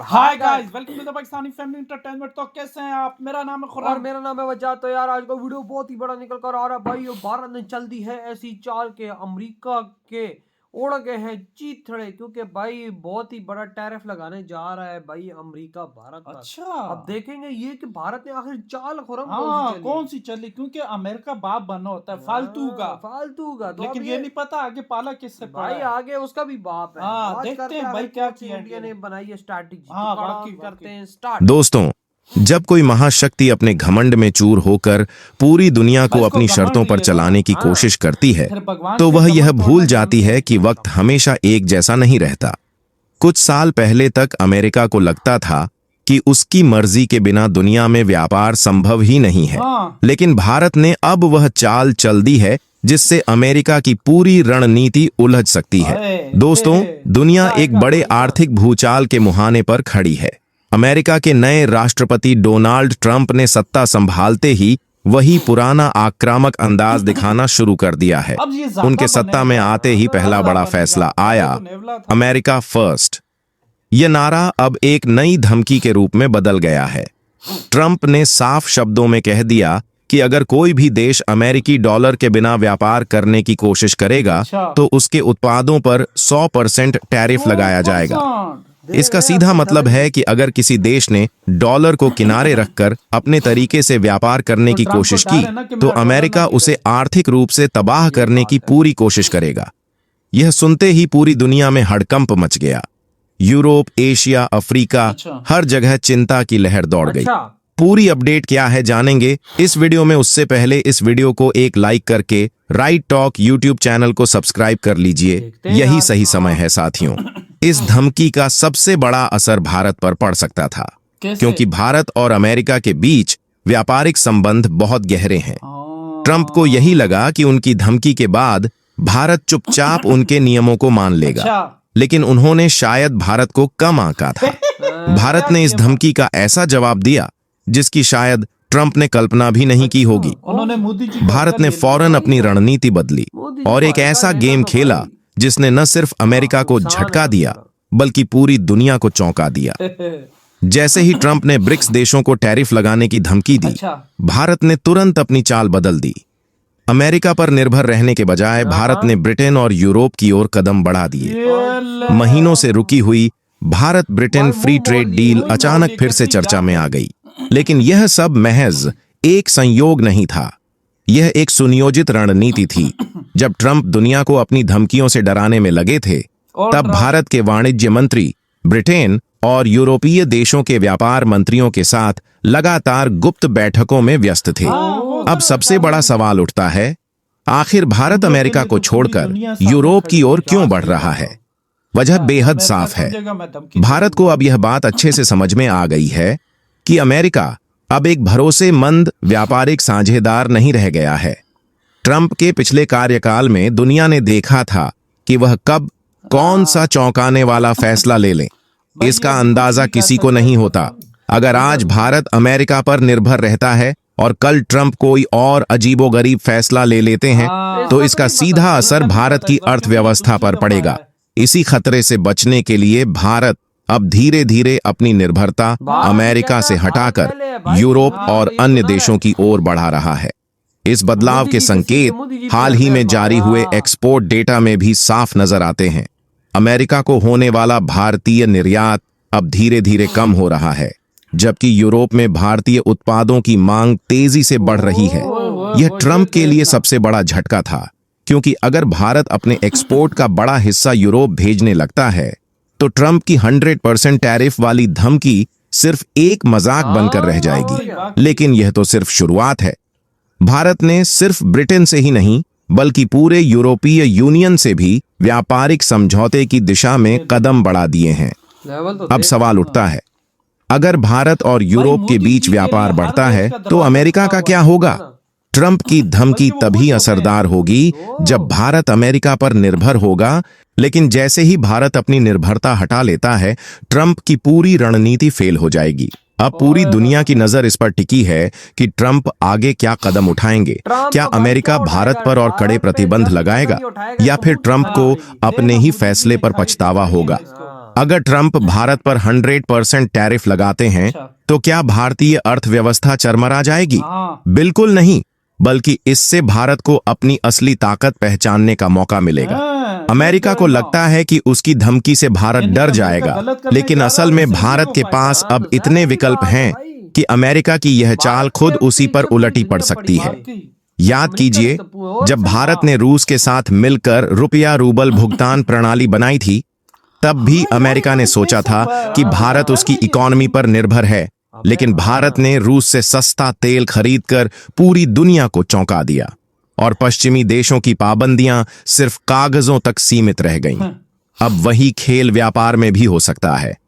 Hi guys, welcome to the Pakistani family entertainment. तो कैसे हैं आप? मेरा नाम है खुर्रम और मेरा नाम है वजह। तो यार आज का वीडियो बहुत ही बड़ा निकल कर आ रहा है भाई। भारत ने चल दी है ऐसी चाल के अमेरिका के उड़ गए हैं चीथड़े, क्योंकि भाई बहुत ही बड़ा टैरिफ लगाने जा रहा है भाई अमेरिका भारत पर। अच्छा, अब देखेंगे ये कि भारत ने आखिर चाल खुर्रम कौन सी चली? क्योंकि अमेरिका बाप बना होता है फालतू का, तो लेकिन ये नहीं पता आगे पाला किससे पड़ा भाई है। आगे उसका भी बाप है। हाँ, देखते हैं भाई क्या किया इंडिया ने बनाई है स्ट्रैटेजी। हाँ, तो वाकई करते हैं स्टार्ट। दोस्तों, जब कोई महाशक्ति अपने घमंड में चूर होकर पूरी दुनिया को अपनी शर्तों पर चलाने की कोशिश करती है, तो वह यह भूल जाती है कि वक्त हमेशा एक जैसा नहीं रहता। कुछ साल पहले तक अमेरिका को लगता था कि उसकी मर्जी के बिना दुनिया में व्यापार संभव ही नहीं है, लेकिन भारत ने अब वह चाल चल दी है जिससे अमेरिका की पूरी रणनीति उलझ सकती है। दोस्तों, दुनिया एक बड़े आर्थिक भूचाल के मुहाने पर खड़ी है। अमेरिका के नए राष्ट्रपति डोनाल्ड ट्रंप ने सत्ता संभालते ही वही पुराना आक्रामक अंदाज दिखाना शुरू कर दिया है। उनके सत्ता में आते ही पहला बड़ा फैसला आया, अमेरिका फर्स्ट। यह नारा अब एक नई धमकी के रूप में बदल गया है। ट्रंप ने साफ शब्दों में कह दिया कि अगर कोई भी देश अमेरिकी डॉलर के बिना व्यापार करने की कोशिश करेगा तो उसके उत्पादों पर 100% टैरिफ लगाया जाएगा। इसका सीधा मतलब है कि अगर किसी देश ने डॉलर को किनारे रखकर अपने तरीके से व्यापार करने की कोशिश की तो अमेरिका उसे आर्थिक रूप से तबाह करने की पूरी कोशिश करेगा। यह सुनते ही पूरी दुनिया में हड़कंप मच गया। यूरोप, एशिया, अफ्रीका, हर जगह चिंता की लहर दौड़ गई। पूरी अपडेट क्या है जानेंगे इस वीडियो में। उससे पहले इस वीडियो को एक लाइक करके राइट टॉक यूट्यूब चैनल को सब्सक्राइब कर लीजिए। यही सही समय है साथियों। इस धमकी का सबसे बड़ा असर भारत पर पड़ सकता था, क्योंकि भारत और अमेरिका के बीच व्यापारिक संबंध बहुत गहरे हैं। ट्रंप को यही लगा कि उनकी धमकी के बाद भारत चुपचाप उनके नियमों को मान लेगा, लेकिन उन्होंने शायद भारत को कम आंका था। भारत ने इस धमकी का ऐसा जवाब दिया जिसकी शायद ट्रंप ने कल्पना भी नहीं की होगी। भारत ने फौरन अपनी रणनीति बदली और एक ऐसा गेम खेला जिसने न सिर्फ अमेरिका को झटका दिया बल्कि पूरी दुनिया को चौंका दिया। जैसे ही ट्रंप ने ब्रिक्स देशों को टैरिफ लगाने की धमकी दी, भारत ने तुरंत अपनी चाल बदल दी। अमेरिका पर निर्भर रहने के बजाय भारत ने ब्रिटेन और यूरोप की ओर कदम बढ़ा दिए। महीनों से रुकी हुई Bharat Britain free trade deal अचानक फिर से चर्चा में आ गई। लेकिन यह सब महज एक संयोग नहीं था, यह एक सुनियोजित रणनीति थी। जब ट्रंप दुनिया को अपनी धमकियों से डराने में लगे थे, तब भारत के वाणिज्य मंत्री ब्रिटेन और यूरोपीय देशों के व्यापार मंत्रियों के साथ लगातार गुप्त बैठकों में व्यस्त थे। अब सबसे बड़ा सवाल उठता है, आखिर भारत अमेरिका को छोड़कर यूरोप की ओर क्यों बढ़ रहा है? वजह बेहद साफ है। भारत को अब यह बात अच्छे से समझ में आ गई है कि अमेरिका अब एक भरोसेमंद व्यापारिक साझेदार नहीं रह गया है। ट्रंप के पिछले कार्यकाल में दुनिया ने देखा था कि वह कब कौन सा चौंकाने वाला फैसला ले ले, इसका अंदाजा किसी को नहीं होता। अगर आज भारत अमेरिका पर निर्भर रहता है और कल ट्रंप कोई और अजीबोगरीब फैसला ले लेते हैं तो इसका सीधा असर भारत की अर्थव्यवस्था पर पड़ेगा। इसी खतरे से बचने के लिए भारत अब धीरे धीरे अपनी निर्भरता अमेरिका से हटाकर यूरोप और अन्य देशों की ओर बढ़ा रहा है। इस बदलाव के संकेत हाल ही में जारी हुए एक्सपोर्ट डेटा में भी साफ नजर आते हैं। अमेरिका को होने वाला भारतीय निर्यात अब धीरे धीरे कम हो रहा है, जबकि यूरोप में भारतीय उत्पादों की मांग तेजी से बढ़ रही है। यह ट्रंप के लिए सबसे बड़ा झटका था, क्योंकि अगर भारत अपने एक्सपोर्ट का बड़ा हिस्सा यूरोप भेजने लगता है तो ट्रंप की 100% टैरिफ वाली धमकी सिर्फ एक मजाक बनकर रह जाएगी। लेकिन यह तो सिर्फ शुरुआत है। भारत ने सिर्फ ब्रिटेन से ही नहीं बल्कि पूरे यूरोपीय यूनियन से भी व्यापारिक समझौते की दिशा में कदम बढ़ा दिए हैं। अब सवाल उठता है, अगर भारत और यूरोप के बीच व्यापार बढ़ता है तो अमेरिका का क्या होगा? ट्रंप की धमकी तभी असरदार होगी जब भारत अमेरिका पर निर्भर होगा, लेकिन जैसे ही भारत अपनी निर्भरता हटा लेता है, ट्रंप की पूरी रणनीति फेल हो जाएगी। अब पूरी दुनिया की नजर इस पर टिकी है कि ट्रंप आगे क्या कदम उठाएंगे। क्या अमेरिका भारत पर और कड़े प्रतिबंध लगाएगा या फिर ट्रंप को अपने ही फैसले पर पछतावा होगा? अगर ट्रंप भारत पर 100% टैरिफ लगाते हैं अच्छा। तो क्या भारतीय अर्थव्यवस्था चरमरा जाएगी? हाँ। बिल्कुल नहीं, बल्कि इससे भारत को अपनी असली ताकत पहचानने का मौका मिलेगा। हाँ, अमेरिका को लगता है कि उसकी धमकी से भारत यानी डर कि अमेरिका जाएगा, गलत करने लेकिन जा रहा असल है, में उससे इसी भारत को के फायदा। पास हाँ, अब तो इतने जाहिर सी विकल्प बात है हैं भाई। कि अमेरिका की यह चाल भारत खुद के उसी पर पीछे उलटी पूरी पड़ दुनिया सकती है। वाकई। याद अमेरिका कीजिए, ने तो और जब सही। भारत ने रूस के साथ मिलकर रुपया रूबल भुगतान प्रणाली बनाई थी, तब भी हाँ, अमेरिका ने यार, सोचा पैसों था पर- कि हाँ, भारत हाँ, उसकी नहीं, इकोनॉमी पर निर्भर है, लेकिन हाँ। भारत ने रूस से सस्ता तेल खरीदकर पूरी दुनिया को चौंका दिया और पश्चिमी देशों की पाबंदियां सिर्फ कागजों तक सीमित रह गईं। अब वही खेल व्यापार में भी हो सकता है।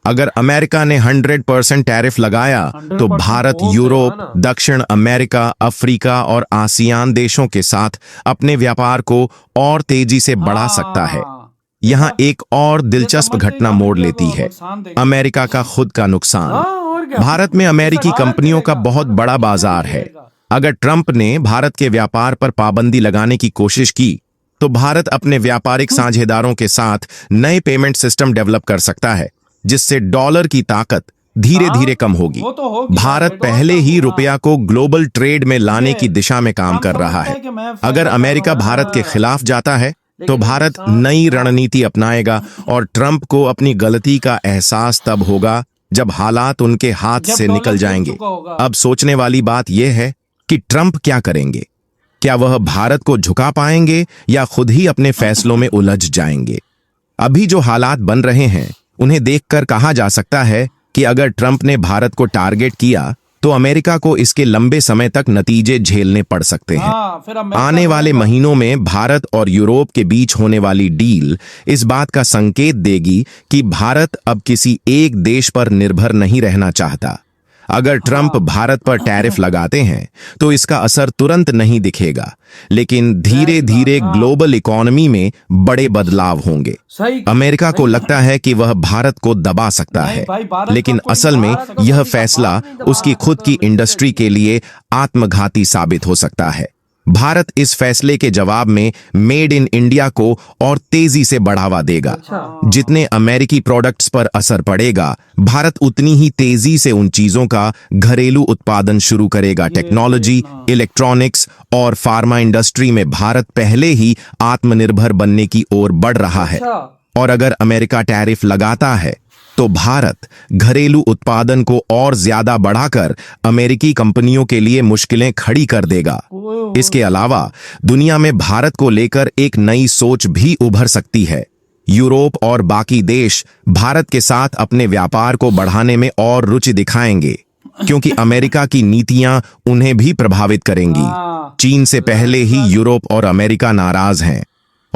अगर अमेरिका ने 100% टैरिफ लगाया तो 100% भारत बहुत है, यूरोप, ना। दक्षिण अमेरिका, अफ्रीका और आसियान देशों के साथ अपने व्यापार को और तेजी से बढ़ा सकता है। हाँ, यहाँ देखा? एक और ये दिलचस्प समझते घटना हैं कि मोड़ अमेरिका लेती को है, नुकसान देगा। अमेरिका का खुद का नुकसान। हाँ, और क्या? भारत में अमेरिकी भारत कंपनियों का गिरेगा, बहुत बड़ा इससे भी बाजार है। गिरेगा। अगर ट्रंप ने भारत के व्यापार पर पाबंदी लगाने की कोशिश की तो भारत अपने व्यापारिक साझेदारों के साथ नए पेमेंट सिस्टम डेवलप कर सकता है, जिससे डॉलर की ताकत धीरे धीरे कम होगी। वो तो होगी भारत यार, पहले ही हाँ। रुपया को ग्लोबल ट्रेड में लाने ये की दिशा में काम ट्रम्प कर रहा समझता है। है कि मैं अगर फायदा कर अमेरिका रहा हूँ। भारत के खिलाफ जाता है तो लेकिन भारत नुकसान- नई रणनीति अपनाएगा और ट्रंप को अपनी गलती का एहसास तब होगा जब हालात उनके हाथ जब से डॉलर निकल गिर जाएंगे। चुका होगा। अब सोचने वाली बात यह है कि ट्रंप क्या करेंगे। क्या वह भारत को झुका पाएंगे या खुद ही अपने फैसलों में उलझ जाएंगे? अभी जो हालात बन रहे हैं उन्हें देखकर कहा जा सकता है कि अगर ट्रंप ने भारत को टारगेट किया तो अमेरिका को इसके लंबे समय तक नतीजे झेलने पड़ सकते हैं। हाँ, फिर अमेरिका आने वाले करेगा। महीनों में भारत और यूरोप के बीच होने वाली डील इस बात का संकेत देगी कि भारत अब किसी एक देश पर निर्भर नहीं रहना चाहता। अगर ट्रंप भारत पर टैरिफ लगाते हैं तो इसका असर तुरंत नहीं दिखेगा, लेकिन धीरे धीरे ग्लोबल इकोनॉमी में बड़े बदलाव होंगे। सही। अमेरिका को लगता है कि वह भारत को दबा सकता नहीं है, भाई, भारत का लेकिन कोई असल में भारत का यह कोई फैसला बात नहीं दबा उसकी खुद की सकता, इंडस्ट्री के लिए आत्मघाती साबित हो सकता है। भारत इस फैसले के जवाब में मेड इन इंडिया को और तेजी से बढ़ावा देगा। अच्छा। जितने अमेरिकी प्रोडक्ट्स पर असर पड़ेगा, भारत उतनी ही तेजी से उन चीजों का घरेलू उत्पादन शुरू करेगा। टेक्नोलॉजी, देखना। इलेक्ट्रॉनिक्स और फार्मा इंडस्ट्री में भारत पहले ही आत्मनिर्भर बनने की ओर बढ़ रहा है। अच्छा। और अगर अमेरिका टैरिफ लगाता है तो भारत घरेलू उत्पादन को और ज्यादा बढ़ाकर अमेरिकी कंपनियों के लिए मुश्किलें खड़ी कर देगा। इसके अलावा दुनिया में भारत को लेकर एक नई सोच भी उभर सकती है। यूरोप और बाकी देश भारत के साथ अपने व्यापार को बढ़ाने में और रुचि दिखाएंगे, क्योंकि अमेरिका की नीतियां उन्हें भी प्रभावित करेंगी। हाँ। चीन से पहले ही यूरोप और अमेरिका नाराज हैं,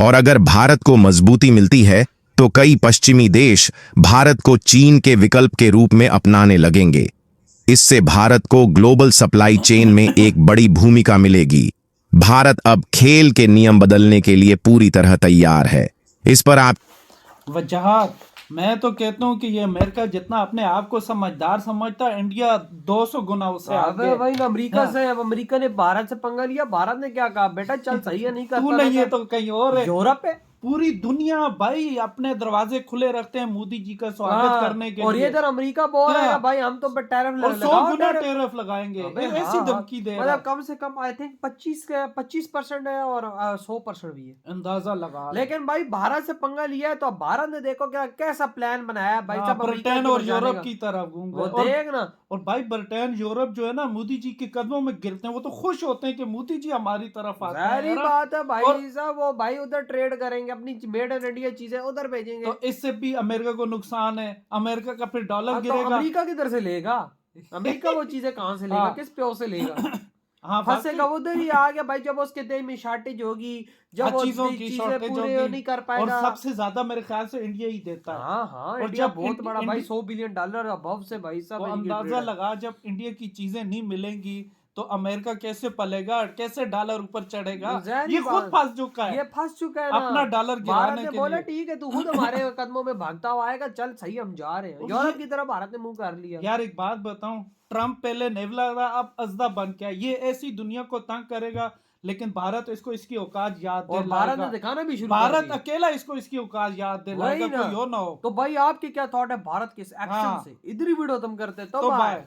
और अगर भारत को मजबूती मिलती है तो कई पश्चिमी देश भारत को चीन के विकल्प के रूप में अपनाने लगेंगे। इससे भारत को ग्लोबल सप्लाई चेन में एक बड़ी भूमिका मिलेगी। भारत अब खेल के नियम बदलने के लिए पूरी तरह तैयार है। इस पर आप वजहात मैं तो कहता हूँ कि ये अमेरिका जितना अपने आप को समझदार समझता है, इंडिया 200 गुना उससे अबे आगे। भाई ना अमेरिका हाँ। से, अब अमेरिका ने भारत से पंगा लिया, भारत ने क्या कहा, बेटा चल सही है, नहीं करता तू नहीं है तो कहीं और है। यूरोप है। पूरी दुनिया भाई अपने दरवाजे खुले रखते हैं मोदी जी का स्वागत हाँ, करने के और लिए। ये इधर अमेरिका बोल रहा है क्या? भाई हम तो टैरिफ और 100 लगाओ गुना टैरिफ। टैरिफ लगाएंगे, अबे ऐसी हाँ, धमकी दे रहा मतलब है। कम से कम आई थिंक 25% है और 100% भी है। अंदाजा लगा रहे हैं। लेकिन भाई भारत से पंगा लिया है तो अब भारत ने देखो क्या कैसा प्लान बनाया है भाई हाँ, साहब, अमेरिका ब्रिटेन को और बचाने यूरोप का। की तरफ घूम वो गए। देख ना, और भाई ब्रिटेन यूरोप जो है ना मोदी जी के कदमों में गिरते हैं, वो तो खुश होते हैं कि मोदी जी हमारी तरफ आते हैं। सारी है ना? बात है भाई और- साहब, वो भाई उधर ट्रेड करेंगे, अपनी मेड इन इंडिया चीजें उधर भेजेंगे। तो इससे भी अमेरिका को नुकसान है, अमेरिका का फिर डॉलर हाँ, तो गिरेगा। अमेरिका किधर से लेगा, अमेरिका वो चीजें कहाँ से लेगा, हाँ। किस पे से लेगा, हाँ, फंसेगा वाकई। उधर ही आ गया भाई। जब उसके देश में शॉर्टेज होगी, जब हर वो चीजों की चीजें शॉर्टेज पूरे होगी नहीं कर और पाएगा। सबसे ज्यादा मेरे ख्याल से इंडिया ही देता है। हाँ हाँ, और इंडिया जब बहुत बड़ा भाई, इंडी- $100 बिलियन अबव से भाई तो साहब इनकी अंदाजा ट्रेड है। लगा जब इंडिया की चीजें नहीं मिलेंगी तो अमेरिका कैसे पलेगा, कैसे डॉलर ऊपर चढ़ेगा। जाहिर ये खुद बात- फंस चुका है ये फंस चुका है ना, अपना डॉलर भारत गिराने ने के बोला लिए। ठीक है तू खुद हमारे कदमों में भागता हुआ आएगा, चल सही हम जा रहे हैं। और यूरोप ये- की तरफ भारत ने मुंह कर लिया। यार एक बात बताऊं, ट्रम्प पहले नेवला था, अब अजदा बन गया। ये ऐसी दुनिया को तंग करेगा लेकिन भारत इसको इसकी औकात याद और भारत ने दिलाएगा। दिखाना भी शुरू कर भारत दिया। अकेला इसको इसकी औकात याद दिलाएगा, वही ना। कोई और ना हो। तो भाई आपकी क्या थॉट है भारत के इस एक्शन हाँ। से? इधर ही वीडियो खत्म करते हैं, तो तो बाय। बाय।